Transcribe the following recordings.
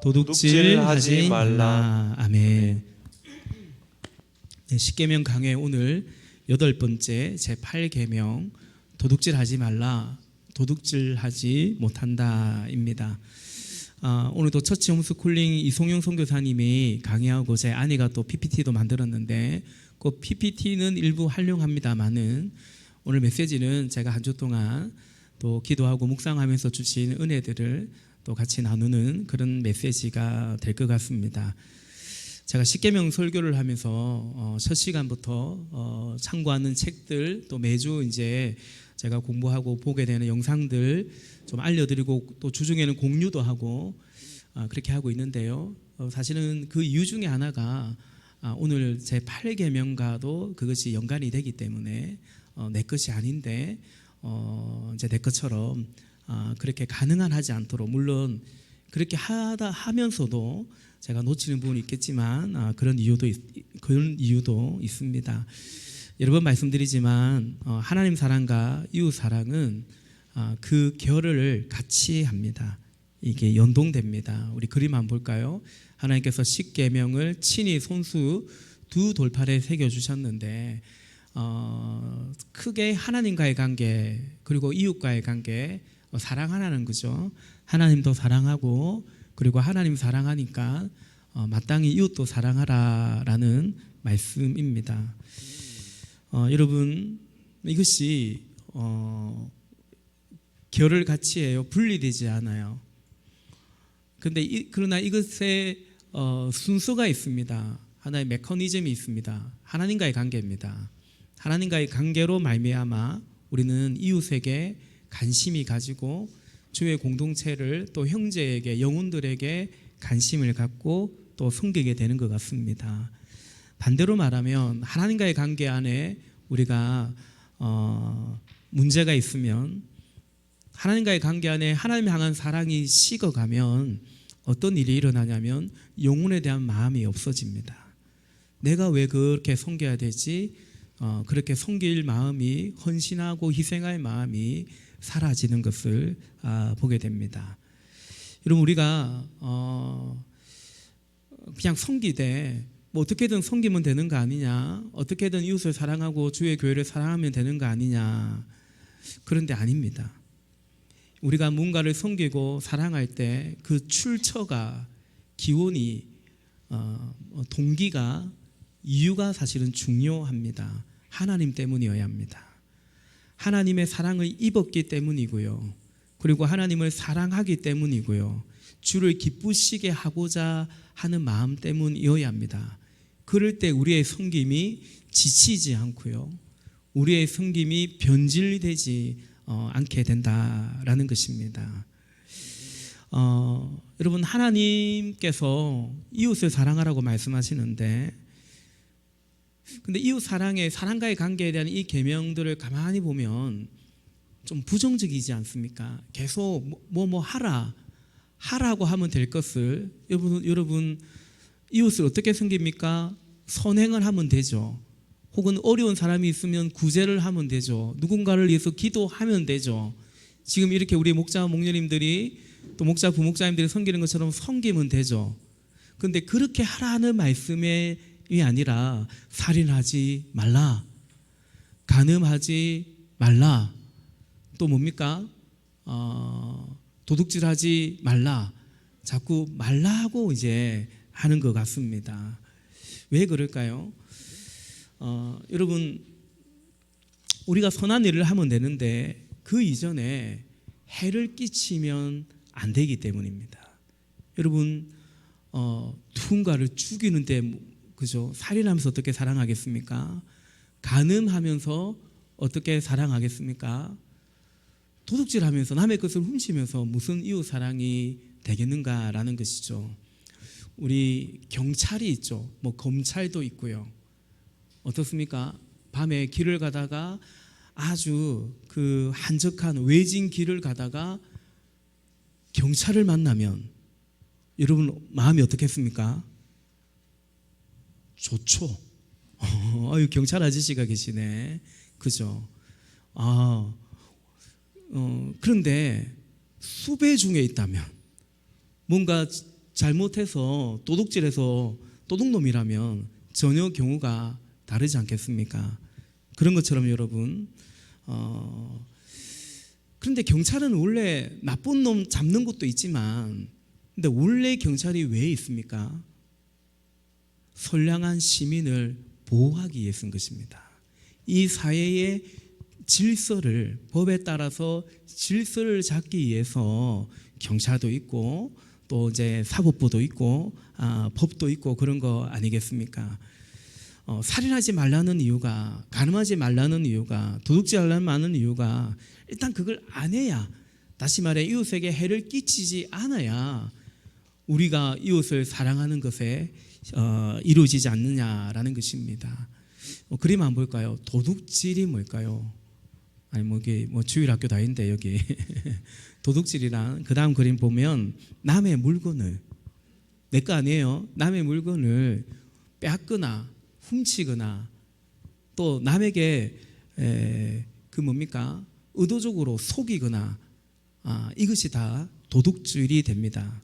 도둑질하지 말라. 아멘. 네, 십계명 강해 오늘 8번째 제8계명 도둑질하지 말라. 도둑질하지 못한다입니다. 오늘도 처치 홈스쿨링 이송영 선교사님이 강의하고 제 아내가 또 PPT도 만들었는데 그 PPT는 일부 활용합니다만은 오늘 메시지는 제가 한 주 동안 또 기도하고 묵상하면서 주신 은혜들을 또 같이 나누는 그런 메시지가 될 것 같습니다. 제가 십계명 설교를 하면서 첫 시간부터 참고하는 책들 또 매주 이제 제가 공부하고 보게 되는 영상들 좀 알려드리고 또 주중에는 공유도 하고 그렇게 하고 있는데요. 사실은 그 이유 중에 하나가 오늘 제 8계명과도 그것이 연관이 되기 때문에 내 것이 아닌데 이제 내 것처럼 그렇게 가능한 하지 않도록, 물론 그렇게 하면서도 제가 놓치는 부분이 있겠지만 그런 이유도 있습니다. 여러 번 말씀드리지만 하나님 사랑과 이웃 사랑은 그 결을 같이 합니다. 이게 연동됩니다. 우리 그림 한번 볼까요? 하나님께서 십계명을 친히 손수 두 돌팔에 새겨주셨는데 크게 하나님과의 관계 그리고 이웃과의 관계, 사랑하라는 거죠. 하나님도 사랑하고 그리고 하나님 사랑하니까 마땅히 이웃도 사랑하라라는 말씀입니다. 여러분, 이것이 결을 같이 해요. 분리되지 않아요. 그러나 이것에 순서가 있습니다. 하나의 메커니즘이 있습니다. 하나님과의 관계입니다. 하나님과의 관계로 말미암아 우리는 이웃에게 관심이 가지고 주의 공동체를 또 형제에게, 영혼들에게 관심을 갖고 또 섬기게 되는 것 같습니다. 반대로 말하면 하나님과의 관계 안에 우리가 문제가 있으면, 하나님과의 관계 안에 하나님 향한 사랑이 식어가면 어떤 일이 일어나냐면 영혼에 대한 마음이 없어집니다. 내가 왜 그렇게 섬겨야 되지? 그렇게 섬길 마음이, 헌신하고 희생할 마음이 사라지는 것을 보게 됩니다. 여러분, 우리가 그냥 섬기되 뭐 어떻게든 섬기면 되는 거 아니냐, 어떻게든 이웃을 사랑하고 주의 교회를 사랑하면 되는 거 아니냐, 그런데 아닙니다. 우리가 뭔가를 섬기고 사랑할 때 그 출처가, 기원이, 동기가, 이유가 사실은 중요합니다. 하나님 때문이어야 합니다. 하나님의 사랑을 입었기 때문이고요. 그리고 하나님을 사랑하기 때문이고요. 주를 기쁘시게 하고자 하는 마음 때문이어야 합니다. 그럴 때 우리의 섬김이 지치지 않고요. 우리의 섬김이 변질되지 않게 된다라는 것입니다. 여러분, 하나님께서 이웃을 사랑하라고 말씀하시는데, 근데 이웃 사랑과의 관계에 대한 이 계명들을 가만히 보면 좀 부정적이지 않습니까? 계속 뭐 하라고 하면 될 것을, 여러분 이웃을 어떻게 섬깁니까? 선행을 하면 되죠. 혹은 어려운 사람이 있으면 구제를 하면 되죠. 누군가를 위해서 기도하면 되죠. 지금 이렇게 우리 목자 목녀님들이 또 목자 부목자님들이 섬기는 것처럼 섬기면 되죠. 그런데 그렇게 하라는 말씀이 아니라 살인하지 말라, 간음하지 말라, 또 뭡니까? 도둑질하지 말라, 자꾸 말라고 이제 하는 것 같습니다. 왜 그럴까요? 여러분, 우리가 선한 일을 하면 되는데 그 이전에 해를 끼치면 안 되기 때문입니다. 여러분, 누군가를 죽이는데, 그죠? 살인하면서 어떻게 사랑하겠습니까? 간음하면서 어떻게 사랑하겠습니까? 도둑질하면서 남의 것을 훔치면서 무슨 이웃 사랑이 되겠는가라는 것이죠. 우리 경찰이 있죠. 뭐 검찰도 있고요. 어떻습니까? 밤에 길을 가다가 아주 그 한적한 외진 길을 가다가 경찰을 만나면 여러분 마음이 어떻겠습니까? 좋죠. 아유, 경찰 아저씨가 계시네. 그죠? 그런데 수배 중에 있다면, 뭔가 잘못해서 도둑질해서 도둑놈이라면 전혀 경우가 다르지 않겠습니까? 그런 것처럼 여러분, 그런데 경찰은 원래 나쁜 놈 잡는 것도 있지만, 근데 원래 경찰이 왜 있습니까? 선량한 시민을 보호하기 위해 쓴 것입니다. 이 사회의 질서를, 법에 따라서 질서를 잡기 위해서 경찰도 있고 또 이제 사법부도 있고 법도 있고 그런 거 아니겠습니까? 살인하지 말라는 이유가, 간음하지 말라는 이유가, 도둑질하려는 이유가 일단 그걸 안 해야, 다시 말해 이웃에게 해를 끼치지 않아야 우리가 이웃을 사랑하는 것에 이루어지지 않느냐라는 것입니다. 그림 한번 볼까요? 도둑질이 뭘까요? 아니 뭐 주일학교 다닌데 여기 도둑질이란, 그 다음 그림 보면 남의 물건을, 내 거 아니에요, 남의 물건을 빼앗거나 훔치거나 또 남에게 그 뭡니까? 의도적으로 속이거나, 이것이 다 도둑질이 됩니다.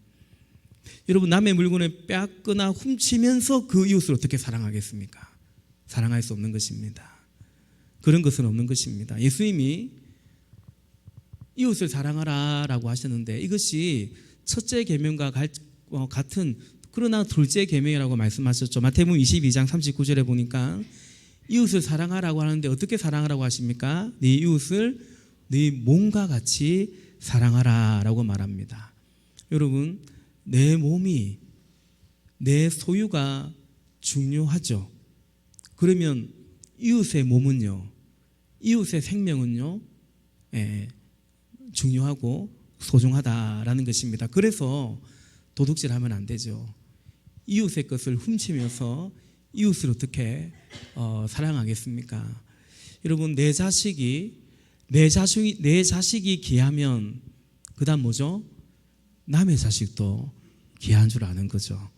여러분, 남의 물건을 빼앗거나 훔치면서 그 이웃을 어떻게 사랑하겠습니까? 사랑할 수 없는 것입니다. 그런 것은 없는 것입니다. 예수님이 이웃을 사랑하라 라고 하셨는데, 이것이 첫째 계명과 같은, 그러나 둘째 계명이라고 말씀하셨죠. 마태복음 22장 39절에 보니까 이웃을 사랑하라고 하는데 어떻게 사랑하라고 하십니까? 네 이웃을 네 몸과 같이 사랑하라 라고 말합니다. 여러분, 내 몸이, 내 소유가 중요하죠. 그러면 이웃의 몸은요, 이웃의 생명은요, 중요하고 소중하다라는 것입니다. 그래서 도둑질하면 안 되죠. 이웃의 것을 훔치면서 이웃을 어떻게 사랑하겠습니까? 여러분, 내 자식이 귀하면 그다음 뭐죠? 남의 자식도 귀한 줄 아는 거죠.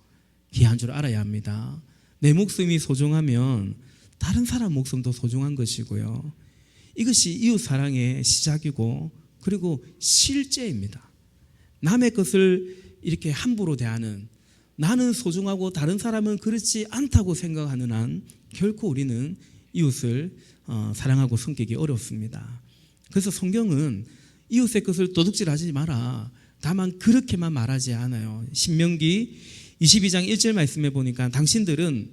귀한 줄 알아야 합니다. 내 목숨이 소중하면 다른 사람 목숨도 소중한 것이고요. 이것이 이웃 사랑의 시작이고, 그리고 실제입니다. 남의 것을 이렇게 함부로 대하는, 나는 소중하고 다른 사람은 그렇지 않다고 생각하는 한 결코 우리는 이웃을 사랑하고 섬기기 어렵습니다. 그래서 성경은 이웃의 것을 도둑질하지 마라, 다만 그렇게만 말하지 않아요. 신명기 22장 1절 말씀에 보니까 당신들은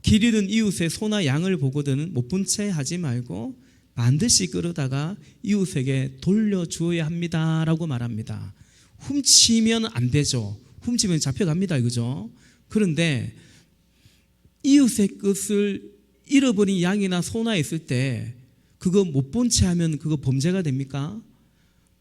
길 잃은 이웃의 소나 양을 보거든 못 본 채 하지 말고 반드시 끌어다가 이웃에게 돌려주어야 합니다 라고 말합니다. 훔치면 안 되죠. 훔치면 잡혀갑니다, 그죠? 그런데 이웃의 것을 잃어버린 양이나 소나 있을 때 그거 못 본 채 하면 그거 범죄가 됩니까?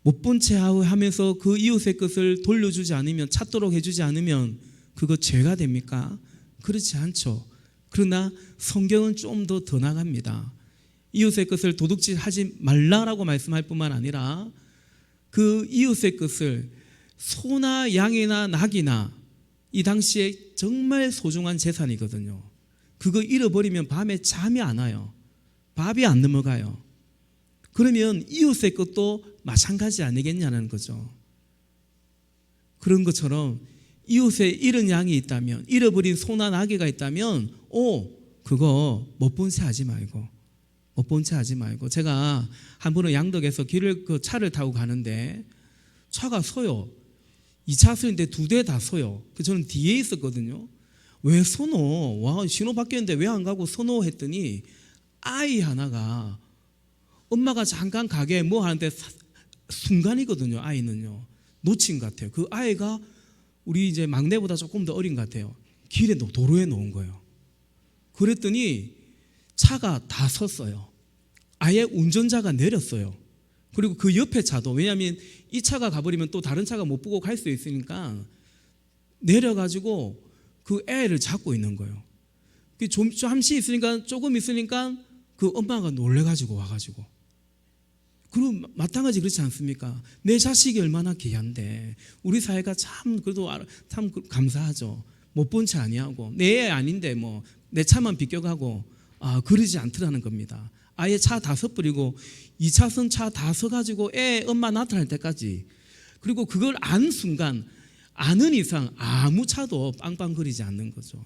못 본 채 하면서 그 이웃의 것을 돌려주지 않으면, 찾도록 해주지 않으면 그거 죄가 됩니까? 그렇지 않죠. 그러나 성경은 좀 더 나갑니다. 이웃의 것을 도둑질하지 말라라고 말씀할 뿐만 아니라 그 이웃의 것을, 소나 양이나 낙이나 이 당시에 정말 소중한 재산이거든요. 그거 잃어버리면 밤에 잠이 안 와요. 밥이 안 넘어가요. 그러면 이웃의 것도 마찬가지 아니겠냐는 거죠. 그런 것처럼 이웃에 잃은 양이 있다면, 잃어버린 소나 나귀가 있다면 그거 못 본 채 하지 말고, 못 본 채 하지 말고. 제가 한 번은 양덕에서 차를 타고 가는데 차가 서요. 2차선인데 2대 다 서요. 저는 뒤에 있었거든요. 왜 서노? 와, 신호 바뀌었는데 왜 안 가고 서노? 했더니 아이 하나가, 엄마가 잠깐 가게 뭐 하는데 순간이거든요. 아이는요, 놓친 것 같아요. 그 아이가 우리 이제 막내보다 조금 더 어린 것 같아요. 길에, 도로에 놓은 거예요. 그랬더니 차가 다 섰어요. 아예 운전자가 내렸어요. 그리고 그 옆에 차도, 왜냐하면 이 차가 가버리면 또 다른 차가 못 보고 갈 수 있으니까 내려가지고 그 애를 잡고 있는 거예요. 잠시 있으니까, 조금 있으니까 그 엄마가 놀래가지고 와가지고. 그리고 마땅하지 그렇지 않습니까? 내 자식이 얼마나 귀한데. 우리 사회가 참 그래도 참 감사하죠. 못 본 채 아니하고, 내 애 아닌데 뭐 내 차만 비껴가고, 그러지 않더라는 겁니다. 아예 차 다 서버리고 2차선 차 다 서가지고 애 엄마 나타날 때까지, 그리고 그걸 안 순간 아는 이상 아무 차도 빵빵거리지 않는 거죠.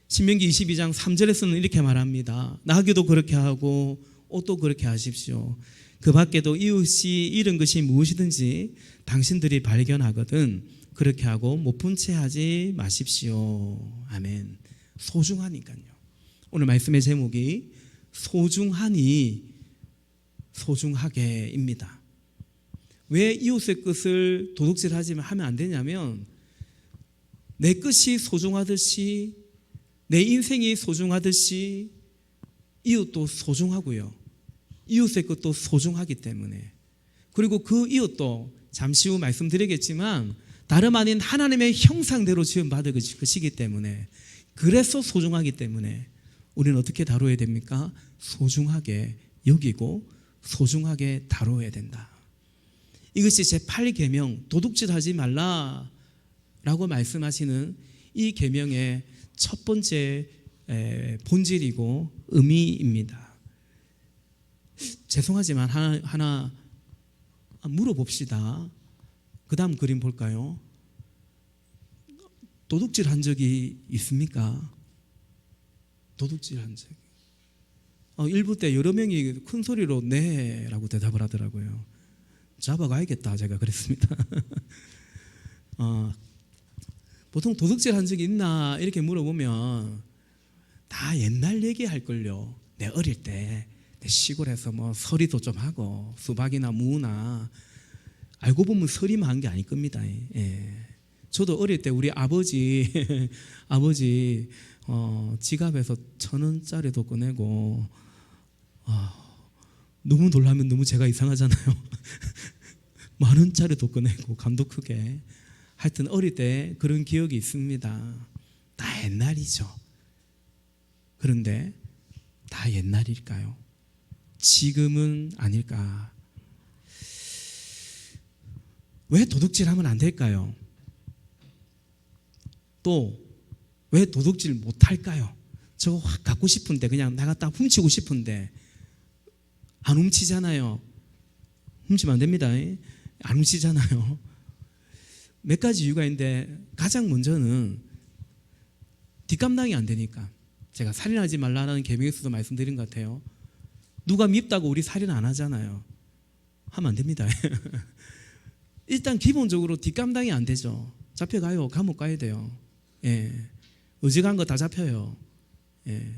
신명기 22장 3절에서는 이렇게 말합니다. 나귀도 그렇게 하고 옷도 그렇게 하십시오. 그 밖에도 이웃이 잃은 것이 무엇이든지 당신들이 발견하거든 그렇게 하고 못 본 채 하지 마십시오. 아멘. 소중하니까요. 오늘 말씀의 제목이 소중하니 소중하게입니다. 왜 이웃의 것을 도둑질하지 하면 안 되냐면 내 것이 소중하듯이 내 인생이 소중하듯이 이웃도 소중하고요. 이웃의 것도 소중하기 때문에, 그리고 그 이웃도 잠시 후 말씀드리겠지만 다름 아닌 하나님의 형상대로 지음받은 것이기 때문에, 그래서 소중하기 때문에 우리는 어떻게 다뤄야 됩니까? 소중하게 여기고 소중하게 다뤄야 된다. 이것이 제8계명 도둑질하지 말라라고 말씀하시는 이 계명의 첫 번째 본질이고 의미입니다. 죄송하지만 하나 물어봅시다. 그 다음 그림 볼까요? 도둑질한 적이 있습니까? 도둑질한 적이. 일부 때 여러 명이 큰 소리로 네 라고 대답을 하더라고요. 잡아가야겠다 제가 그랬습니다. 보통 도둑질한 적이 있나 이렇게 물어보면 다 옛날 얘기할걸요. 내 어릴 때 내 시골에서 뭐 서리도 좀 하고 수박이나 무나, 알고 보면 서리만 한 게 아닐 겁니다. 예. 저도 어릴 때 우리 아버지 지갑에서 1,000원짜리도 꺼내고, 너무 놀라면 너무 제가 이상하잖아요. 10,000원짜리도 꺼내고 감도 크게. 하여튼 어릴 때 그런 기억이 있습니다. 다 옛날이죠. 그런데 다 옛날일까요? 지금은 아닐까? 왜 도둑질하면 안 될까요? 또 왜 도둑질 못할까요? 저거 확 갖고 싶은데, 그냥 내가 딱 훔치고 싶은데 안 훔치잖아요. 훔치면 안 됩니다. 안 훔치잖아요. 몇 가지 이유가 있는데, 가장 먼저는 뒷감당이 안 되니까. 제가 살인하지 말라는 계명에서도 말씀드린 것 같아요. 누가 밉다고 우리 살인 안 하잖아요. 하면 안 됩니다. 일단 기본적으로 뒷감당이 안 되죠. 잡혀가요. 감옥 가야 돼요. 예. 어지간한 거 다 잡혀요. 예.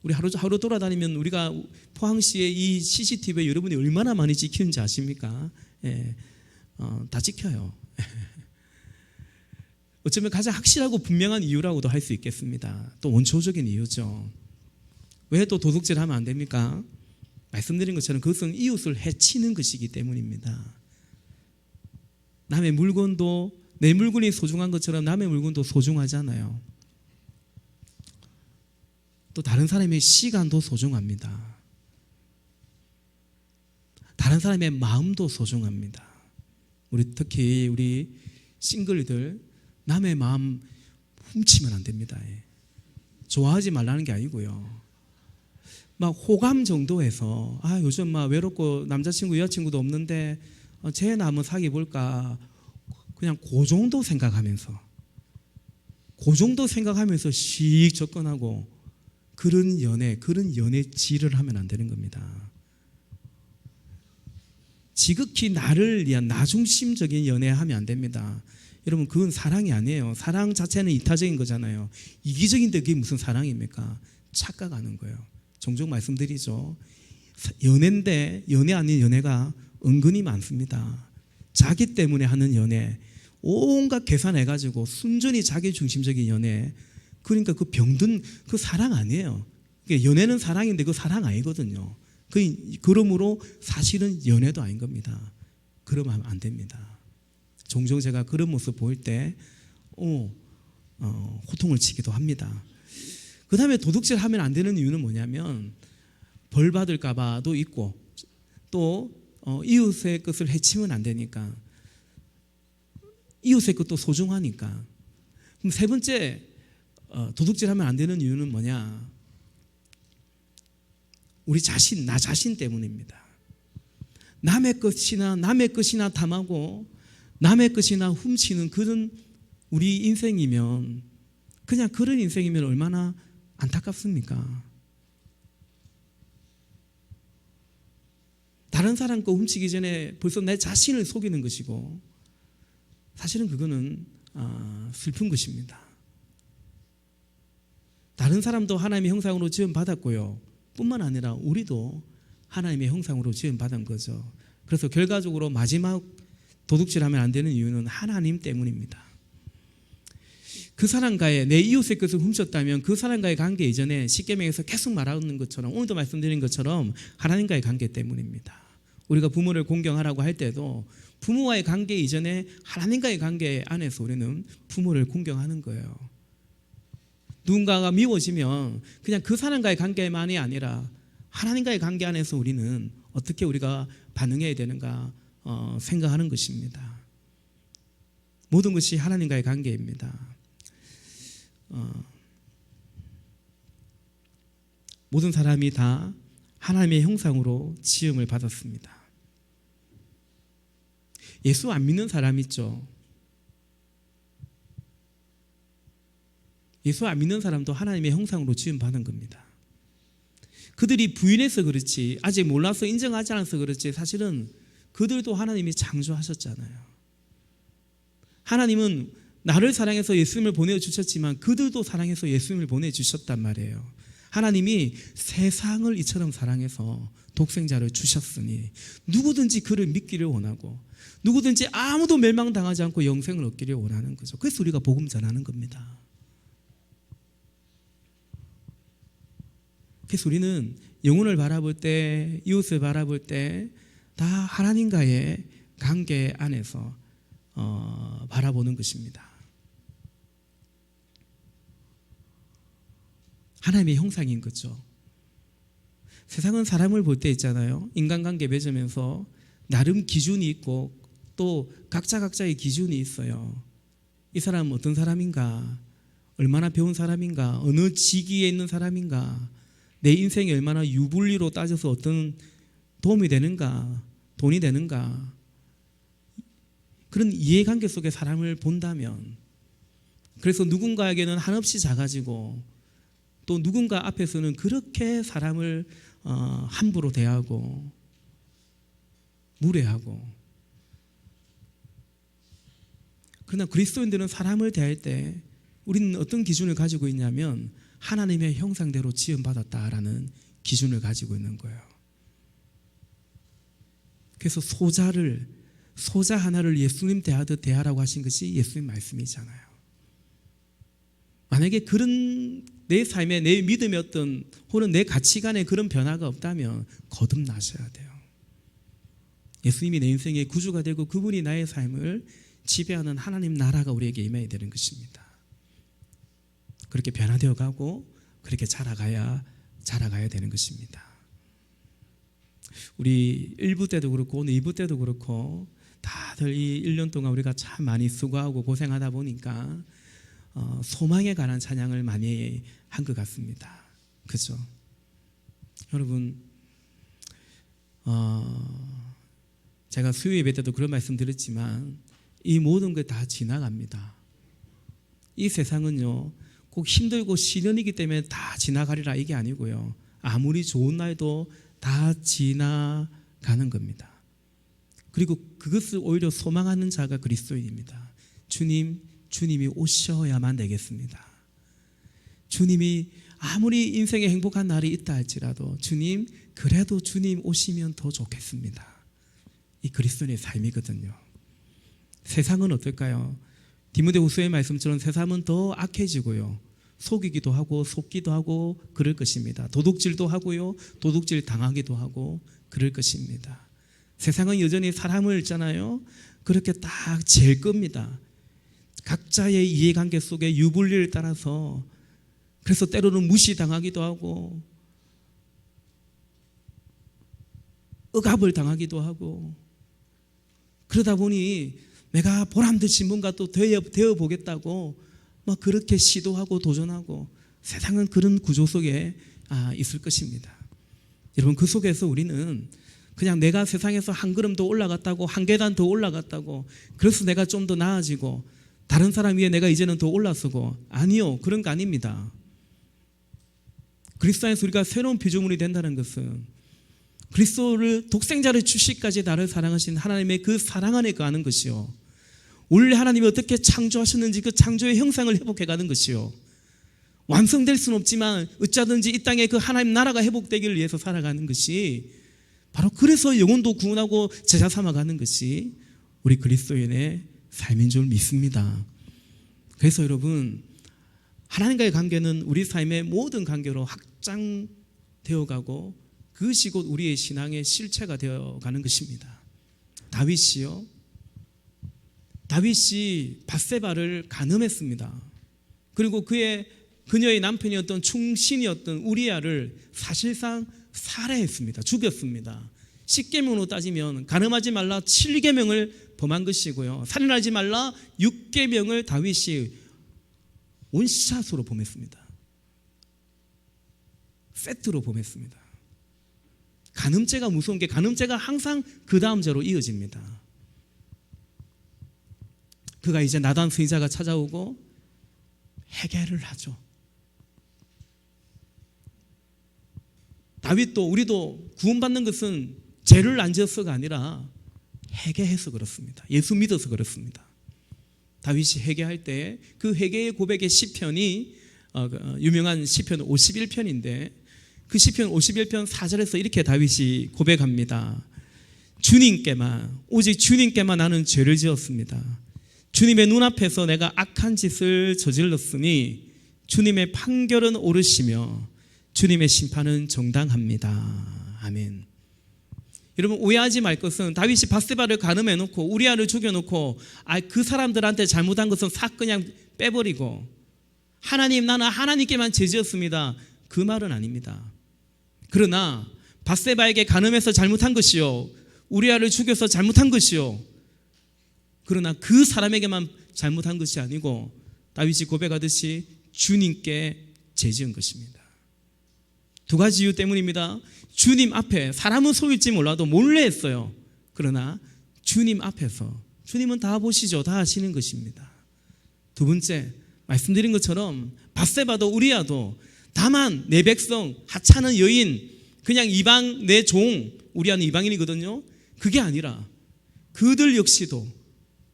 우리 하루 돌아다니면 우리가 포항시의 이 CCTV에 여러분이 얼마나 많이 찍히는지 아십니까? 예. 다 찍혀요. 어쩌면 가장 확실하고 분명한 이유라고도 할 수 있겠습니다. 또 원초적인 이유죠. 왜 또 도둑질하면 안 됩니까? 말씀드린 것처럼 그것은 이웃을 해치는 것이기 때문입니다. 남의 물건도 내 물건이 소중한 것처럼 남의 물건도 소중하잖아요. 또 다른 사람의 시간도 소중합니다. 다른 사람의 마음도 소중합니다. 특히 우리 싱글들, 남의 마음 훔치면 안 됩니다. 좋아하지 말라는 게 아니고요. 막 호감 정도에서 요즘 막 외롭고 남자친구 여자친구도 없는데 쟤나 한번 사귀어 볼까, 그냥 그 정도 생각하면서 씩 접근하고 그런 연애질을 하면 안 되는 겁니다. 지극히 나를 위한 나중심적인 연애하면 안 됩니다. 여러분, 그건 사랑이 아니에요. 사랑 자체는 이타적인 거잖아요. 이기적인데 그게 무슨 사랑입니까? 착각하는 거예요. 종종 말씀드리죠. 연애인데 연애 아닌 연애가 은근히 많습니다. 자기 때문에 하는 연애, 온갖 계산해가지고 순전히 자기 중심적인 연애, 그러니까 그 병든 그 사랑 아니에요. 연애는 사랑인데 그 사랑 아니거든요. 그러므로 사실은 연애도 아닌 겁니다. 그러면 안 됩니다. 종종 제가 그런 모습 보일 때 호통을 치기도 합니다. 그 다음에 도둑질 하면 안 되는 이유는 뭐냐면 벌 받을까 봐도 있고, 또 이웃의 것을 해치면 안 되니까, 이웃의 것도 소중하니까. 그럼 세 번째 도둑질하면 안 되는 이유는 뭐냐? 우리 자신, 나 자신 때문입니다. 남의 것이나 탐하고 남의 것이나 훔치는 그런 우리 인생이면, 그냥 그런 인생이면 얼마나 안타깝습니까? 다른 사람 거 훔치기 전에 벌써 내 자신을 속이는 것이고, 사실은 그거는 슬픈 것입니다. 다른 사람도 하나님의 형상으로 지음받았고요, 뿐만 아니라 우리도 하나님의 형상으로 지음받은 거죠. 그래서 결과적으로 마지막 도둑질하면 안 되는 이유는 하나님 때문입니다. 그 사람과의, 내 이웃의 것을 훔쳤다면 그 사람과의 관계 이전에 십계명에서 계속 말하는 것처럼, 오늘도 말씀드린 것처럼 하나님과의 관계 때문입니다. 우리가 부모를 공경하라고 할 때도 부모와의 관계 이전에 하나님과의 관계 안에서 우리는 부모를 공경하는 거예요. 누군가가 미워지면 그냥 그 사람과의 관계만이 아니라 하나님과의 관계 안에서 우리는 어떻게 우리가 반응해야 되는가 생각하는 것입니다. 모든 것이 하나님과의 관계입니다. 모든 사람이 다 하나님의 형상으로 지음을 받았습니다. 예수 안 믿는 사람 있죠. 예수 안 믿는 사람도 하나님의 형상으로 지음 받은 겁니다. 그들이 부인해서 그렇지, 아직 몰라서 인정하지 않아서 그렇지, 사실은 그들도 하나님이 창조하셨잖아요. 하나님은 나를 사랑해서 예수님을 보내주셨지만 그들도 사랑해서 예수님을 보내주셨단 말이에요. 하나님이 세상을 이처럼 사랑해서 독생자를 주셨으니 누구든지 그를 믿기를 원하고, 누구든지 아무도 멸망당하지 않고 영생을 얻기를 원하는 거죠. 그래서 우리가 복음 전하는 겁니다. 그래서 우리는 영혼을 바라볼 때, 이웃을 바라볼 때 다 하나님과의 관계 안에서 바라보는 것입니다. 하나님의 형상인 거죠. 세상은 사람을 볼 때 있잖아요, 인간관계 맺으면서 나름 기준이 있고 또 각자의 기준이 있어요. 이 사람은 어떤 사람인가, 얼마나 배운 사람인가, 어느 직위에 있는 사람인가, 내 인생이 얼마나 유불리로 따져서 어떤 도움이 되는가, 돈이 되는가, 그런 이해관계 속에 사람을 본다면, 그래서 누군가에게는 한없이 작아지고 또 누군가 앞에서는 그렇게 사람을 함부로 대하고 무례하고, 그러나 그리스도인들은 사람을 대할 때 우리는 어떤 기준을 가지고 있냐면 하나님의 형상대로 지음받았다라는 기준을 가지고 있는 거예요. 그래서 소자 하나를 예수님 대하듯 대하라고 하신 것이 예수님 말씀이잖아요. 만약에 그런 내 삶에, 내 믿음의 어떤 혹은 내 가치관에 그런 변화가 없다면 거듭나셔야 돼요. 예수님이 내 인생의 구주가 되고 그분이 나의 삶을 지배하는 하나님 나라가 우리에게 임해야 되는 것입니다. 그렇게 변화되어 가고 그렇게 자라가야 되는 것입니다. 우리 1부 때도 그렇고 오늘 2부 때도 그렇고 다들 이 1년 동안 우리가 참 많이 수고하고 고생하다 보니까 소망에 관한 찬양을 많이 한 것 같습니다. 그죠? 여러분, 제가 수요 예배 때도 그런 말씀 드렸지만 이 모든 게 다 지나갑니다. 이 세상은요, 꼭 힘들고 시련이기 때문에 다 지나가리라 이게 아니고요, 아무리 좋은 날도 다 지나가는 겁니다. 그리고 그것을 오히려 소망하는 자가 그리스도인입니다. 주님이 오셔야만 되겠습니다. 주님이 아무리 인생에 행복한 날이 있다 할지라도 그래도 주님 오시면 더 좋겠습니다. 이 그리스도인의 삶이거든요. 세상은 어떨까요? 디모데후서의 말씀처럼 세상은 더 악해지고요, 속이기도 하고 속기도 하고 그럴 것입니다. 도둑질도 하고요, 도둑질 당하기도 하고 그럴 것입니다. 세상은 여전히 사람을 있잖아요, 그렇게 딱 잴 겁니다. 각자의 이해관계 속에 유불리를 따라서, 그래서 때로는 무시당하기도 하고 억압을 당하기도 하고, 그러다 보니 내가 보람듯이 뭔가 또 되어 보겠다고 막 그렇게 시도하고 도전하고, 세상은 그런 구조 속에 있을 것입니다. 여러분, 그 속에서 우리는 그냥 내가 세상에서 한 걸음 더 올라갔다고, 한 계단 더 올라갔다고, 그래서 내가 좀 더 나아지고 다른 사람 위에 내가 이제는 더 올라서고, 아니요, 그런 거 아닙니다. 그리스도 안에서 우리가 새로운 피조물이 된다는 것은 그리스도를 독생자를 주시기까지 나를 사랑하신 하나님의 그 사랑 안에 거하는 것이요, 원래 하나님이 어떻게 창조하셨는지 그 창조의 형상을 회복해가는 것이요, 완성될 수는 없지만 어쩌든지 이 땅에 그 하나님 나라가 회복되기를 위해서 살아가는 것이, 바로 그래서 영혼도 구원하고 제자 삼아가는 것이 우리 그리스도인의 삶인 줄 믿습니다. 그래서 여러분, 하나님과의 관계는 우리 삶의 모든 관계로 확장되어가고 그것이 곧 우리의 신앙의 실체가 되어가는 것입니다. 다윗이 밧세바를 간음했습니다. 그리고 그녀의 남편이었던 충신이었던 우리아를 사실상 살해했습니다. 죽였습니다. 10계명으로 따지면 간음하지 말라 7계명을 범한 것이고요, 살인하지 말라 6계명을 다윗이 원샷으로 범했습니다. 세트로 범했습니다. 간음죄가 무서운 게, 간음죄가 항상 그 다음 죄로 이어집니다. 그가 이제 나단 선지자가 찾아오고 회개를 하죠. 다윗도, 우리도 구원받는 것은 죄를 안 지어서가 아니라 회개해서 그렇습니다. 예수 믿어서 그렇습니다. 다윗이 회개할 때 그 회개의 고백의 시편이 유명한 시편 51편인데, 그 시편 51편 4절에서 이렇게 다윗이 고백합니다. 주님께만, 오직 주님께만 나는 죄를 지었습니다. 주님의 눈앞에서 내가 악한 짓을 저질렀으니 주님의 판결은 옳으시며 주님의 심판은 정당합니다. 아멘. 여러분, 오해하지 말 것은 다윗이 밧세바를 간음해놓고 우리아를 죽여놓고 그 사람들한테 잘못한 것은 싹 그냥 빼버리고 하나님, 나는 하나님께만 죄지었습니다, 그 말은 아닙니다. 그러나 밧세바에게 간음해서 잘못한 것이요, 우리아를 죽여서 잘못한 것이요, 그러나 그 사람에게만 잘못한 것이 아니고 다윗이 고백하듯이 주님께 죄지은 것입니다. 두 가지 이유 때문입니다. 주님 앞에, 사람은 속일지 몰라도 몰래 했어요. 그러나 주님 앞에서, 주님은 다 보시죠, 다 아시는 것입니다. 두 번째, 말씀드린 것처럼 밧세바도 우리아도 다만 내 백성, 하찮은 여인, 그냥 이방 내 종, 우리아는 이방인이거든요. 그게 아니라 그들 역시도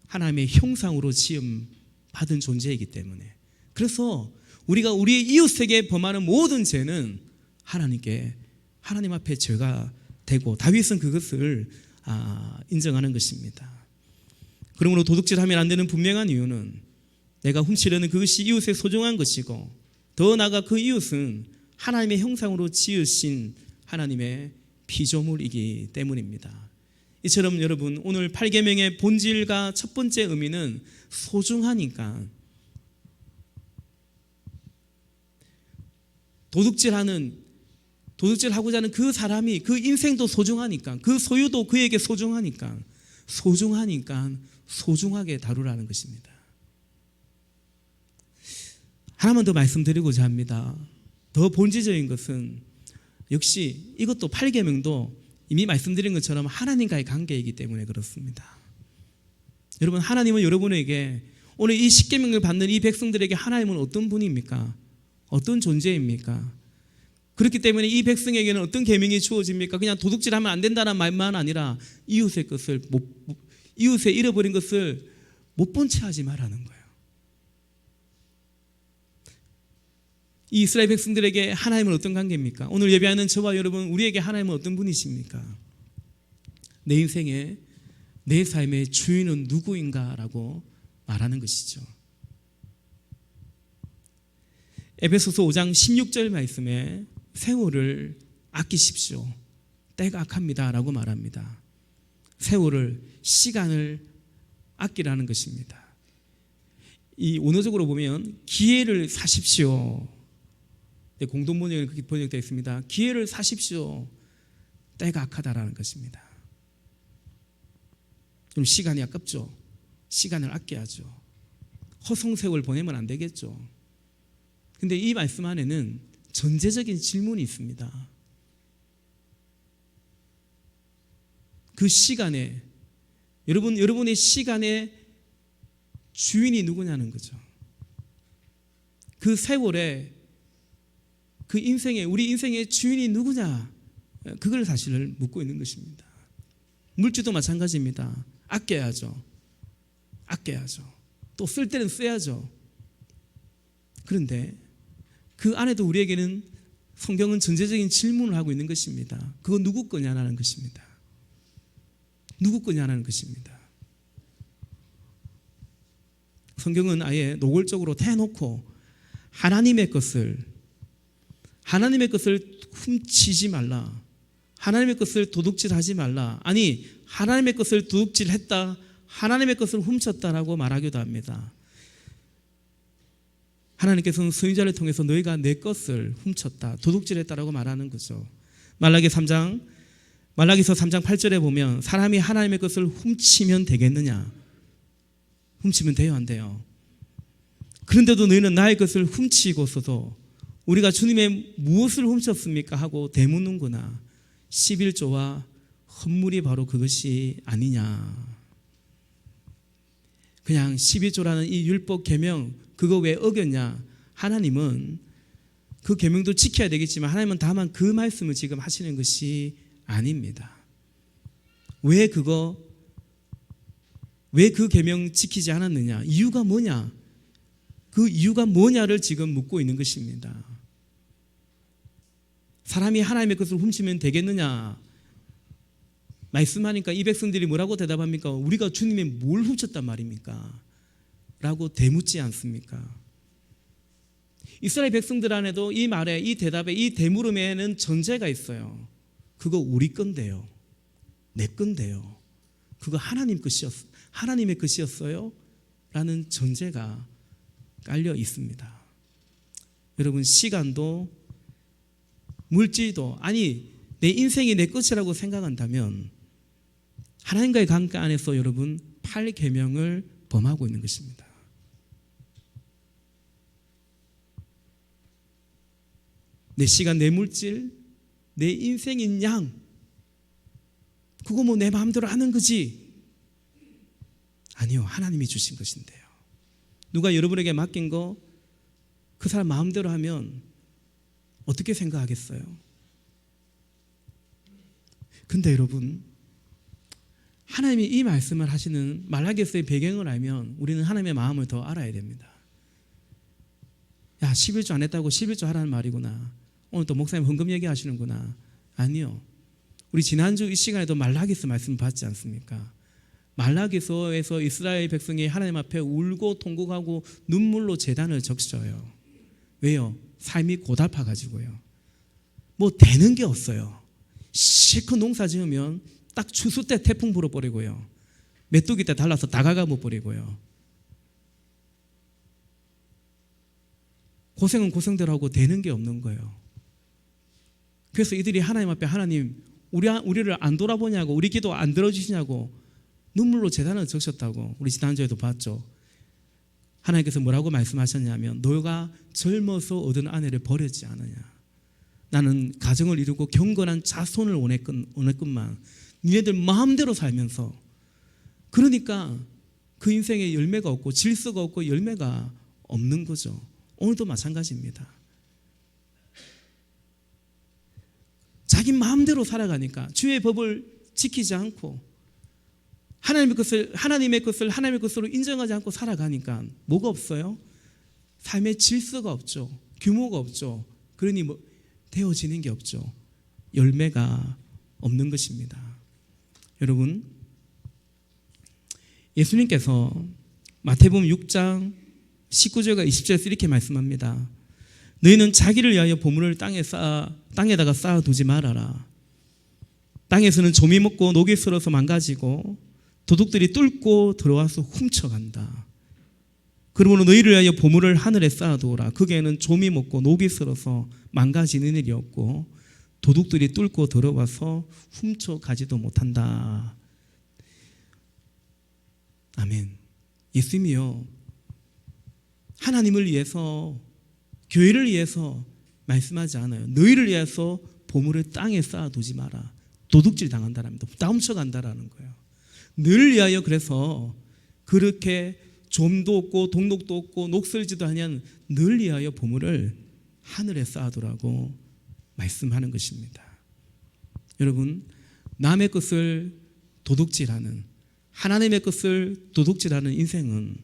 하나님의 형상으로 지음 받은 존재이기 때문에, 그래서 우리가 우리의 이웃에게 범하는 모든 죄는 하나님 앞에 죄가 되고, 다윗은 그것을 인정하는 것입니다. 그러므로 도둑질하면 안 되는 분명한 이유는 내가 훔치려는 그것이 이웃에 소중한 것이고, 더 나아가 그 이웃은 하나님의 형상으로 지으신 하나님의 피조물이기 때문입니다. 이처럼 여러분, 오늘 8계명의 본질과 첫 번째 의미는 소중하니까, 도둑질하고자 하는 그 사람이, 그 인생도 소중하니까, 그 소유도 그에게 소중하니까 소중하게 다루라는 것입니다. 하나만 더 말씀드리고자 합니다. 더 본질적인 것은 역시 이것도 8계명도 이미 말씀드린 것처럼 하나님과의 관계이기 때문에 그렇습니다. 여러분, 하나님은 여러분에게, 오늘 이 10계명을 받는 이 백성들에게 하나님은 어떤 분입니까? 어떤 존재입니까? 그렇기 때문에 이 백성에게는 어떤 계명이 주어집니까? 그냥 도둑질하면 안 된다는 말만 아니라 이웃의 잃어버린 것을 못 본 채 하지 말라는 거예요. 이 이스라엘 백성들에게 하나님은 어떤 관계입니까? 오늘 예배하는 저와 여러분, 우리에게 하나님은 어떤 분이십니까? 내 인생의, 내 삶의 주인은 누구인가라고 말하는 것이죠. 에베소서 5장 16절 말씀에 세월을 아끼십시오, 때가 악합니다 라고 말합니다. 세월을, 시간을 아끼라는 것입니다. 이 원어적으로 보면 기회를 사십시오, 공동번역에 그렇게 번역되어 있습니다. 기회를 사십시오, 때가 악하다라는 것입니다. 그럼 시간이 아깝죠. 시간을 아껴야죠. 허송세월 보내면 안 되겠죠. 근데 이 말씀 안에는 전제적인 질문이 있습니다. 그 시간에 여러분의 시간의 주인이 누구냐는 거죠. 그 세월에 그 인생에 우리 인생의 주인이 누구냐, 그걸 사실을 묻고 있는 것입니다. 물질도 마찬가지입니다. 아껴야죠. 또 쓸 때는 써야죠. 그런데 그 안에도 우리에게는 성경은 전제적인 질문을 하고 있는 것입니다. 그거 누구 거냐는 것입니다. 누구 거냐는 것입니다. 성경은 아예 노골적으로 대놓고 하나님의 것을 훔치지 말라, 하나님의 것을 도둑질하지 말라, 아니 하나님의 것을 도둑질했다, 하나님의 것을 훔쳤다라고 말하기도 합니다. 하나님께서는 선지자를 통해서 너희가 내 것을 훔쳤다, 도둑질했다라고 말하는 거죠. 말라기서 3장 8절에 보면 사람이 하나님의 것을 훔치면 되겠느냐? 훔치면 돼요, 안 돼요? 그런데도 너희는 나의 것을 훔치고서도 우리가 주님의 무엇을 훔쳤습니까? 하고 되묻는구나. 11조와 헌물이 바로 그것이 아니냐. 그냥 12조라는 이 율법 계명 그거 왜 어겼냐? 하나님은 그 계명도 지켜야 되겠지만 하나님은 다만 그 말씀을 지금 하시는 것이 아닙니다. 왜 그 계명 지키지 않았느냐? 이유가 뭐냐? 그 이유가 뭐냐를 지금 묻고 있는 것입니다. 사람이 하나님의 것을 훔치면 되겠느냐? 말씀하니까 이 백성들이 뭐라고 대답합니까? 우리가 주님의 뭘 훔쳤단 말입니까? 라고 대묻지 않습니까? 이스라엘 백성들 안에도 이 말에, 이 대답에, 이 대물음에는 전제가 있어요. 그거 우리 건데요, 내 건데요, 그거 하나님의 것이었어요? 라는 전제가 깔려 있습니다. 여러분, 시간도 물질도, 아니 내 인생이 내 것이라고 생각한다면 하나님과의 관계 안에서 여러분 8계명을 범하고 있는 것입니다. 내 시간, 내 물질, 내 인생인 양, 그거 뭐 내 마음대로 하는 거지? 아니요, 하나님이 주신 것인데요. 누가 여러분에게 맡긴 거 그 사람 마음대로 하면 어떻게 생각하겠어요? 근데 여러분, 하나님이 이 말씀을 하시는 말라기서의 배경을 알면 우리는 하나님의 마음을 더 알아야 됩니다. 야, 11조 안 했다고 11조 하라는 말이구나, 오늘 또 목사님 헌금 얘기하시는구나. 아니요, 우리 지난주 이 시간에도 말라기서 말씀 받지 않습니까? 말라기서에서 이스라엘 백성이 하나님 앞에 울고 통곡하고 눈물로 제단을 적셔요. 왜요? 삶이 고달파가지고요. 뭐 되는 게 없어요. 실컷 농사 지으면 딱 추수 때 태풍 불어버리고요, 메뚜기 때 달라서 다가가 못 버리고요. 고생은 고생대로 하고 되는 게 없는 거예요. 그래서 이들이 하나님 앞에, 하나님 우리를 안 돌아보냐고, 우리 기도 안 들어주시냐고 눈물로 제단을 적셨다고 우리 지난주에도 봤죠. 하나님께서 뭐라고 말씀하셨냐면, 너가 젊어서 얻은 아내를 버렸지 않느냐. 나는 가정을 이루고 경건한 자손을 원했건만 니네들 마음대로 살면서, 그러니까 그 인생에 열매가 없고 질서가 없고 열매가 없는 거죠. 오늘도 마찬가지입니다. 자기 마음대로 살아가니까, 주의 법을 지키지 않고 하나님의 것으로 인정하지 않고 살아가니까 뭐가 없어요? 삶의 질서가 없죠. 규모가 없죠. 그러니 뭐 되어지는 게 없죠. 열매가 없는 것입니다. 여러분, 예수님께서 마태복음 6장 19절과 20절에서 이렇게 말씀합니다. 너희는 자기를 위하여 보물을 땅에다가 쌓아두지 말아라. 땅에서는 조미 먹고 녹이 슬어서 망가지고 도둑들이 뚫고 들어와서 훔쳐간다. 그러므로 너희를 위하여 보물을 하늘에 쌓아두어라. 거기에는 조미 먹고 녹이 슬어서 망가지는 일이 없고 도둑들이 뚫고 들어와서 훔쳐가지도 못한다. 아멘. 예수님이요, 하나님을 위해서, 교회를 위해서 말씀하지 않아요. 너희를 위해서 보물을 땅에 쌓아두지 마라. 도둑질 당한다랍니다. 다 훔쳐간다라는 거예요. 늘 위하여 그래서 그렇게 좀도 없고 동록도 없고 녹슬지도 아니한 늘 위하여 보물을 하늘에 쌓아두라고 말씀하는 것입니다. 여러분, 남의 것을 도둑질하는, 하나님의 것을 도둑질하는 인생은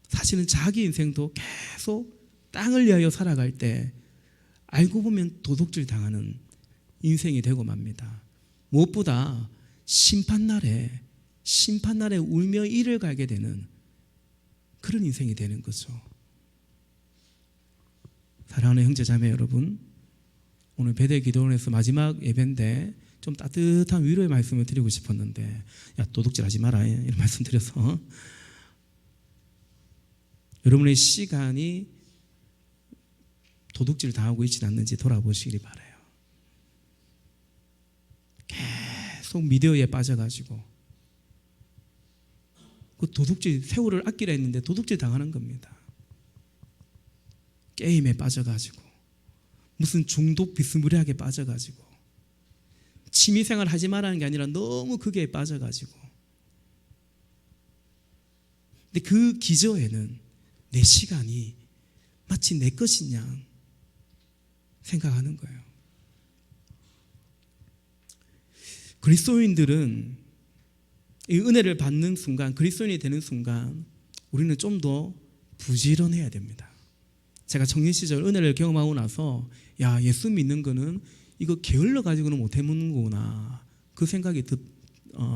사실은 자기 인생도 계속 땅을 위하여 살아갈 때 알고 보면 도둑질 당하는 인생이 되고 맙니다. 무엇보다 심판날에 울며 이를 갈게 되는 그런 인생이 되는 거죠. 사랑하는 형제자매 여러분, 오늘 베델기도원에서 마지막 예배인데 좀 따뜻한 위로의 말씀을 드리고 싶었는데, 야, 도둑질 하지 마라 이런 말씀 드려서 여러분의 시간이 도둑질 당하고 있지 않는지 돌아보시기 바라요. 계속 미디어에 빠져가지고 그 도둑질, 세월을 아끼려 했는데 도둑질 당하는 겁니다. 게임에 빠져가지고 무슨 중독 비스무리하게 빠져가지고 취미생활 하지 말라는 게 아니라 너무 그게 빠져가지고, 근데 그 기저에는 내 시간이 마치 내 것인 양 생각하는 거예요. 그리스도인들은 이 은혜를 받는 순간, 그리스도인이 되는 순간 우리는 좀 더 부지런해야 됩니다. 제가 청년 시절 은혜를 경험하고 나서, 야, 예수 믿는 거는 이거 게을러 가지고는 못 해먹는 거구나, 그 생각이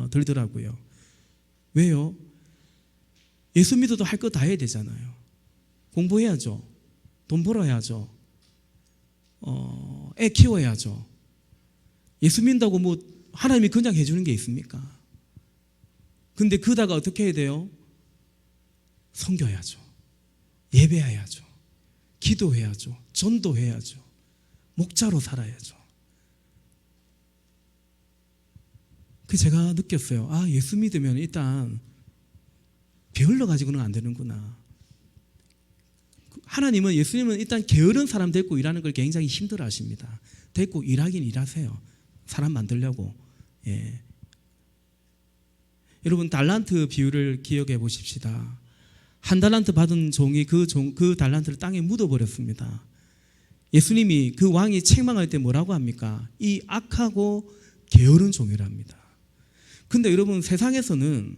들더라고요. 왜요? 예수 믿어도 할 거 다 해야 되잖아요. 공부해야죠. 돈 벌어야죠. 애 키워야죠. 예수 믿는다고 뭐 하나님이 그냥 해주는 게 있습니까? 근데 그러다가 어떻게 해야 돼요? 섬겨야죠. 예배해야죠. 기도해야죠. 전도해야죠. 목자로 살아야죠. 그 제가 느꼈어요. 아, 예수 믿으면 일단 게을러 가지고는 안 되는구나. 하나님은, 예수님은 일단 게으른 사람 데리고 일하는 걸 굉장히 힘들어 하십니다. 데리고 일하긴 일하세요. 사람 만들려고. 예. 여러분, 달란트 비유를 기억해 보십시다. 한 달란트 받은 종이 그 달란트를 땅에 묻어버렸습니다. 예수님이, 그 왕이 책망할 때 뭐라고 합니까? 이 악하고 게으른 종이랍니다. 근데 여러분, 세상에서는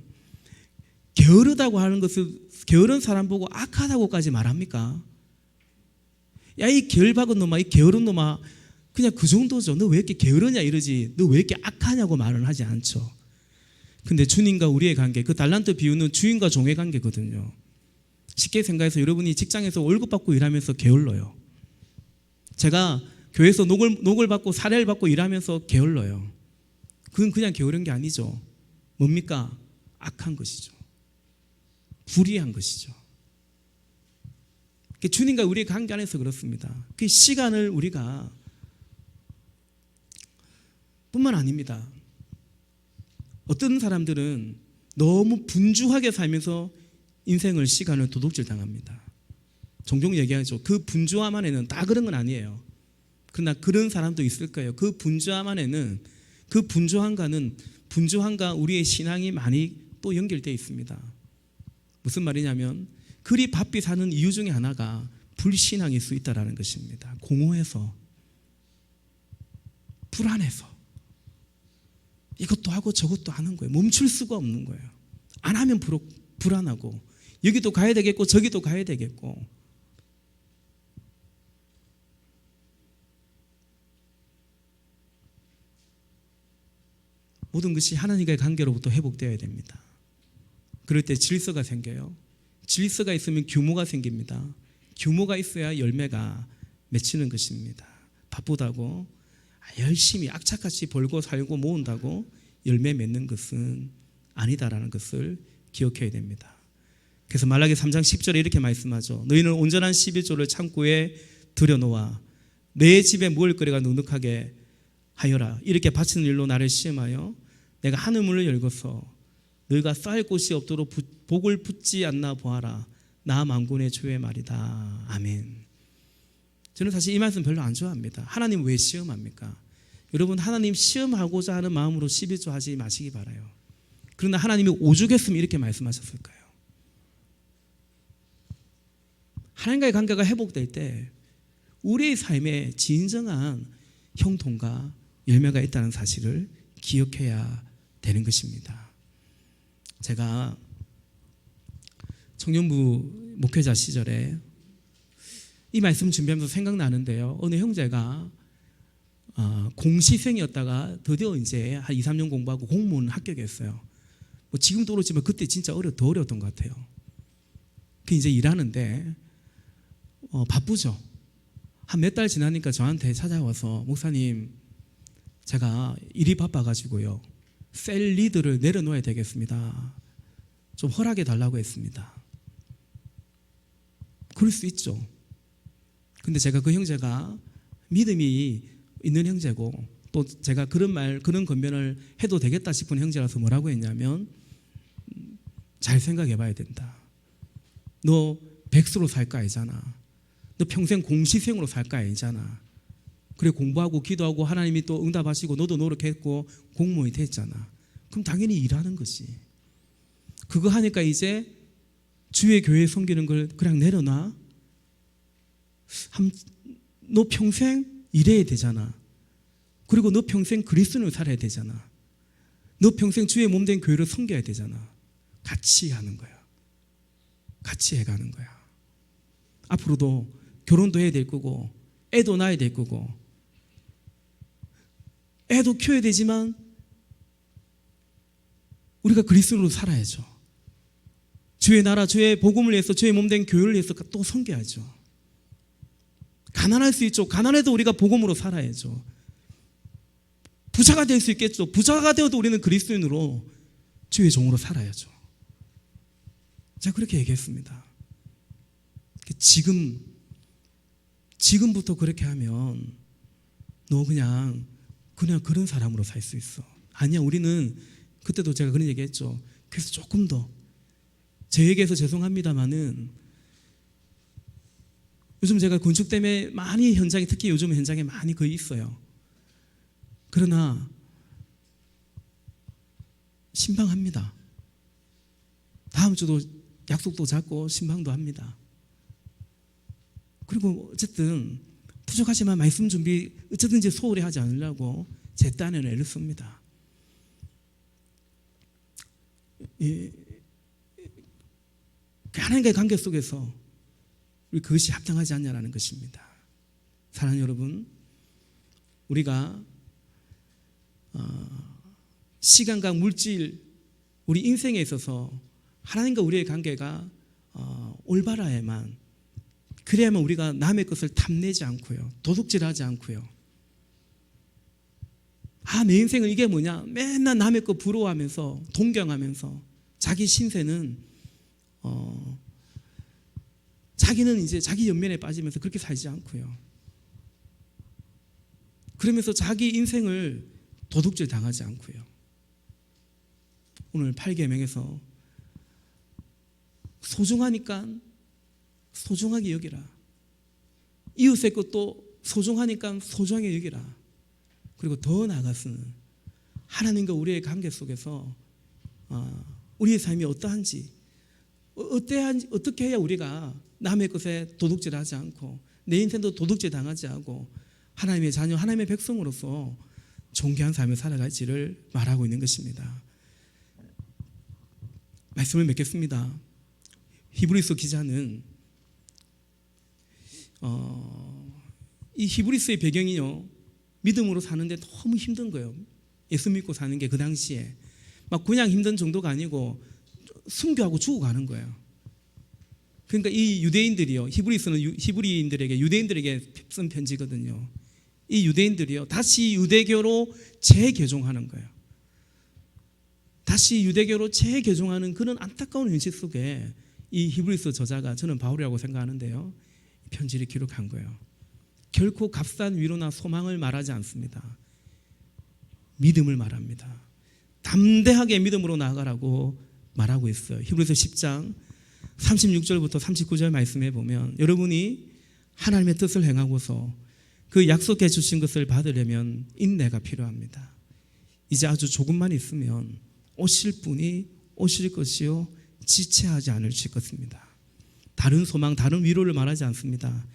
게으르다고 하는 것을, 게으른 사람 보고 악하다고까지 말합니까? 야, 이 게을박은 놈아, 이 게으른 놈아, 그냥 그 정도죠. 너 왜 이렇게 게으르냐 이러지, 너 왜 이렇게 악하냐고 말은 하지 않죠. 근데 주님과 우리의 관계, 그 달란트 비유는 주인과 종의 관계거든요. 쉽게 생각해서 여러분이 직장에서 월급 받고 일하면서 게을러요. 제가 교회에서 녹을 받고 사례를 받고 일하면서 게을러요. 그건 그냥 게으른 게 아니죠. 뭡니까? 악한 것이죠. 불의한 것이죠. 주님과 우리의 관계 안에서 그렇습니다. 그 시간을 우리가, 뿐만 아닙니다. 어떤 사람들은 너무 분주하게 살면서 인생을, 시간을 도둑질 당합니다. 종종 얘기하죠. 그 분주함 안에는, 다 그런 건 아니에요. 그러나 그런 사람도 있을 거예요. 그 분주함 안에는, 그 분주함과 우리의 신앙이 많이 또 연결되어 있습니다. 무슨 말이냐면, 그리 바삐 사는 이유 중에 하나가 불신앙일 수 있다는 것입니다. 공허해서, 불안해서, 이것도 하고 저것도 하는 거예요. 멈출 수가 없는 거예요. 안 하면 불안하고, 여기도 가야 되겠고 저기도 가야 되겠고. 모든 것이 하나님과의 관계로부터 회복되어야 됩니다. 그럴 때 질서가 생겨요. 질서가 있으면 규모가 생깁니다. 규모가 있어야 열매가 맺히는 것입니다. 바쁘다고 열심히 악착같이 벌고 살고 모은다고 열매 맺는 것은 아니다라는 것을 기억해야 됩니다. 그래서 말라기 3장 10절에 이렇게 말씀하죠. 너희는 온전한 11조를 창고에 들여놓아 내 집에 먹을 거리가 넉넉하게 하여라. 이렇게 바치는 일로 나를 시험하여 내가 하늘문을 열고서 너희가 쌓일 곳이 없도록 복을 붓지 않나 보아라. 나 만군의 주의 말이다. 아멘. 저는 사실 이 말씀 별로 안 좋아합니다. 하나님 왜 시험합니까? 여러분 하나님 시험하고자 하는 마음으로 11조 하지 마시기 바라요. 그러나 하나님이 오죽했으면 이렇게 말씀하셨을까요? 하나님과의 관계가 회복될 때 우리의 삶에 진정한 형통과 열매가 있다는 사실을 기억해야 되는 것입니다. 제가 청년부 목회자 시절에 이 말씀 준비하면서 생각나는데요. 어느 형제가 공시생이었다가 드디어 이제 한 2, 3년 공부하고 공무원 합격했어요. 뭐 지금도 그렇지만 그때 진짜 더 어려웠던 것 같아요. 그 이제 일하는데 바쁘죠. 한 몇 달 지나니까 저한테 찾아와서 목사님, 제가 일이 바빠가지고요, 셀 리드를 내려놓아야 되겠습니다. 좀 허락해 달라고 했습니다. 그럴 수 있죠. 근데 제가 그 형제가 믿음이 있는 형제고 또 제가 그런 권면을 해도 되겠다 싶은 형제라서 뭐라고 했냐면, 잘 생각해 봐야 된다. 너 백수로 살 거 아니잖아. 너 평생 공시생으로 살 거 아니잖아. 그래 공부하고 기도하고 하나님이 또 응답하시고 너도 노력했고 공무원이 됐잖아. 그럼 당연히 일하는 거지. 그거 하니까 이제 주의 교회 섬기는 걸 그냥 내려놔? 너 평생 일해야 되잖아. 그리고 너 평생 그리스도인으로 살아야 되잖아. 너 평생 주의 몸된 교회를 섬겨야 되잖아. 같이 하는 거야. 같이 해가는 거야. 앞으로도 결혼도 해야 될 거고 애도 낳아야 될 거고 애도 키워야 되지만 우리가 그리스도로 살아야죠. 주의 나라, 주의 복음을 위해서, 주의 몸된 교회를 위해서 또 섬겨야죠. 가난할 수 있죠. 가난해도 우리가 복음으로 살아야죠. 부자가 될 수 있겠죠. 부자가 되어도 우리는 그리스도인으로 주의 종으로 살아야죠. 제가 그렇게 얘기했습니다. 지금부터 그렇게 하면 너 그냥 그런 사람으로 살 수 있어. 아니야, 우리는 그때도 제가 그런 얘기했죠. 그래서 조금 더 제 얘기해서 죄송합니다만은 요즘 제가 건축 때문에 많이 현장에, 특히 요즘 현장에 많이 거의 있어요. 그러나 신방합니다. 다음 주도 약속도 잡고 신방도 합니다. 그리고 어쨌든 부족하지만 말씀 준비 어쨌든지 소홀히 하지 않으려고 제 딴에는 애를 씁니다. 하나님과의 관계 속에서 우리 그것이 합당하지 않냐라는 것입니다. 사랑하는 여러분, 우리가 시간과 물질, 우리 인생에 있어서 하나님과 우리의 관계가 올바라야만, 그래야만 우리가 남의 것을 탐내지 않고요, 도둑질하지 않고요. 내 인생은 이게 뭐냐, 맨날 남의 거 부러워하면서 동경하면서 자기 신세는 자기는 이제 자기 연면에 빠지면서 그렇게 살지 않고요, 그러면서 자기 인생을 도둑질 당하지 않고요. 오늘 8계명에서 소중하니까 소중하게 여기라, 이웃의 것도 소중하니까 소중하게 여기라, 그리고 더 나아가서는 하나님과 우리의 관계 속에서 우리의 삶이 어떠한지, 어떻게 해야 우리가 남의 것에 도둑질하지 않고 내 인생도 도둑질 당하지 않고 하나님의 자녀, 하나님의 백성으로서 존귀한 삶을 살아갈지를 말하고 있는 것입니다. 말씀을 맺겠습니다. 히브리서 기자는 이 히브리서의 배경이요, 믿음으로 사는데 너무 힘든 거예요. 예수 믿고 사는 게 그 당시에 막 그냥 힘든 정도가 아니고 순교하고 죽어가는 거예요. 그러니까 이 유대인들이요, 히브리서는 히브리인들에게, 유대인들에게 쓴 편지거든요. 이 유대인들이요, 다시 유대교로 재개종하는 거예요. 다시 유대교로 재개종하는 그런 안타까운 현실 속에 이 히브리서 저자가, 저는 바울이라고 생각하는데요, 편지를 기록한 거예요. 결코 값싼 위로나 소망을 말하지 않습니다. 믿음을 말합니다. 담대하게 믿음으로 나아가라고 말하고 있어요. 히브리서 10장 36절부터 39절 말씀해 보면, 여러분이 하나님의 뜻을 행하고서 그 약속해 주신 것을 받으려면 인내가 필요합니다. 이제 아주 조금만 있으면 오실 분이 오실 것이요 지체하지 않으실 것입니다. 다른 소망, 다른 위로를 말하지 않습니다.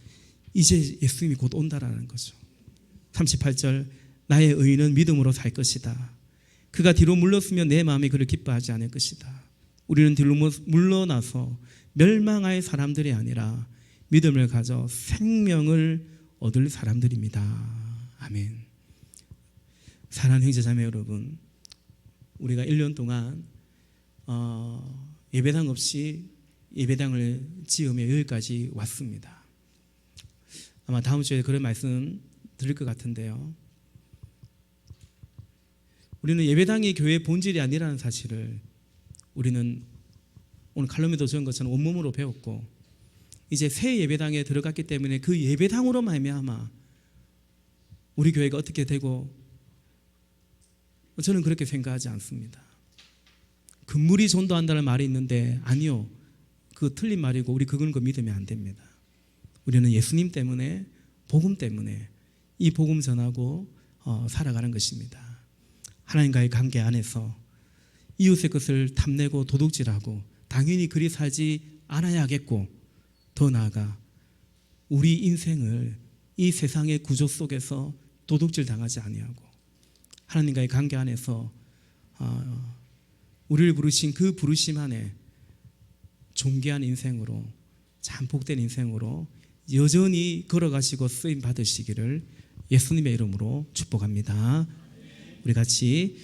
이제 예수님이 곧 온다라는 거죠. 38절, 나의 의인은 믿음으로 살 것이다. 그가 뒤로 물렀으면 내 마음이 그를 기뻐하지 않을 것이다. 우리는 뒤로 물러나서 멸망할 사람들이 아니라 믿음을 가져 생명을 얻을 사람들입니다. 아멘. 사랑하는 형제자매 여러분, 우리가 1년 동안 예배당 없이 예배당을 지으며 여기까지 왔습니다. 아마 다음 주에 그런 말씀 드릴 것 같은데요. 우리는 예배당이 교회의 본질이 아니라는 사실을 우리는 오늘 칼럼에도 적은 것처럼 온몸으로 배웠고, 이제 새 예배당에 들어갔기 때문에 그 예배당으로 말미암아 우리 교회가 어떻게 되고, 저는 그렇게 생각하지 않습니다. 금물이 전도한다는 말이 있는데 아니요, 그 틀린 말이고 우리 그건 믿으면 안 됩니다. 우리는 예수님 때문에, 복음 때문에 이 복음 전하고 살아가는 것입니다. 하나님과의 관계 안에서 이웃의 것을 탐내고 도둑질하고 당연히 그리 살지 않아야겠고, 더 나아가 우리 인생을 이 세상의 구조 속에서 도둑질 당하지 아니하고 하나님과의 관계 안에서 우리를 부르신 그 부르심 안에 존귀한 인생으로, 참 복된 인생으로 여전히 걸어가시고 쓰임 받으시기를 예수님의 이름으로 축복합니다. 우리 같이